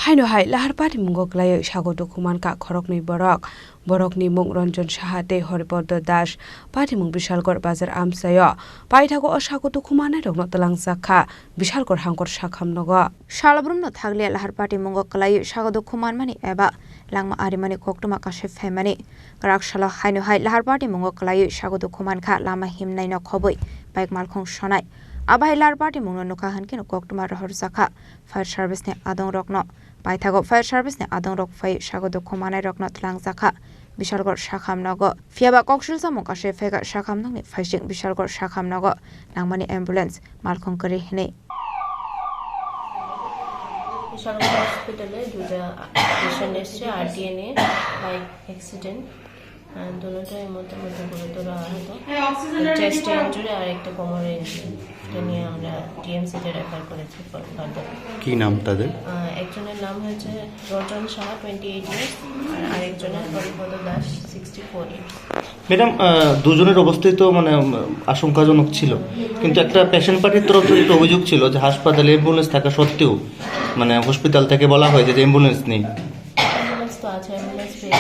haino hai lahar pari mungo klayo sago dokuman ka khorokni borokni mung Ranjan Saha te Haripada Das pari mung Bishalgor bazar amsayo paithago asago dokumane rokno talang jakha Bishalgor hangkor sakhamnogo Shalabrum thagli lahar pari mungo klayo sago dokuman mani eba langma arimani koktuma kashe femani karakshalo haino hai lahar pari mungo klayo sago dokuman kha lama himnai no khoboi bike malkhong sonai abai lahar pari mungno nukahan kino koktuma rohor jakha fire service ne adong rokno paithago fire service ne adong rok fai sago dokumane rokno talang jakha Bishalgor Sakhamnogo Fiaba Kokshil Samung Kashe Fega Sakhamnong Fashing Bishalgor Sakhamnogo Langmani ambulance Malkhong Kari Hine Bishalgor Hospital patient এসেছে RTNA by accident দুটোই মোটামুটি গুরুতর আহত chest injury আর একটা কোমরে injury এটা নিয়ে আমরা টিএমসি তে রেফার করেছি ফার্দার কি নাম তাদের একজনের নাম হচ্ছে রঞ্জন সাহা 28 ইয়ার্স আর আরেকজনের হরিপদ দাস 64 ইয়ার্স ম্যাডাম দুজনের অবস্থাই তো মানে আশঙ্কাজনক ছিল কিন্তু একটা পেশেন্ট পার্টির তরফ থেকে অভিযোগ ছিল যে হাসপাতালে অ্যাম্বুলেন্স থাকা সত্ত্বেও মানে হসপিটাল থেকে বলা হয় যে অ্যাম্বুলেন্স নেই তো আছে অ্যাম্বুলেন্স পেয়ে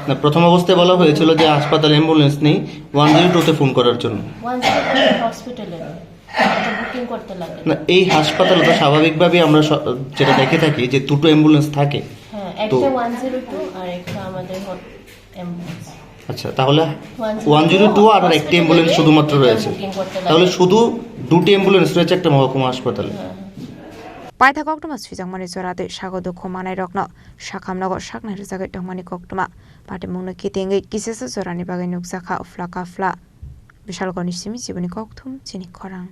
না প্রথম অবস্থায় বলা হয়েছিল যে হাসপাতালে অ্যাম্বুলেন্স নেই 102 তে ফোন করার জন্য 102 হসপিটালে বুকিং করতে লাগে না এই হাসপাতালে তো স্বাভাবিকভাবেই আমরা যেটা দেখে থাকি যে দুটো অ্যাম্বুলেন্স থাকে হ্যাঁ একটা 102 আর একটা আমাদের অ্যাম্বুলেন্স আচ্ছা তাহলে 102 আর একটা অ্যাম্বুলেন্স শুধুমাত্র রয়েছে তাহলে শুধু দুটো অ্যাম্বুলেন্স রয়েছে একটা মহকুমা হাসপাতালে Paitha koktuma swijangmani jorade sago dokumanai rokno Sakhamnogo saknai rjagai tongmani koktuma pati mungno kitengei kisesa jorani bagai nukjakha ufla kafla Bishalgor ni simi jiboni kokthum chini khorang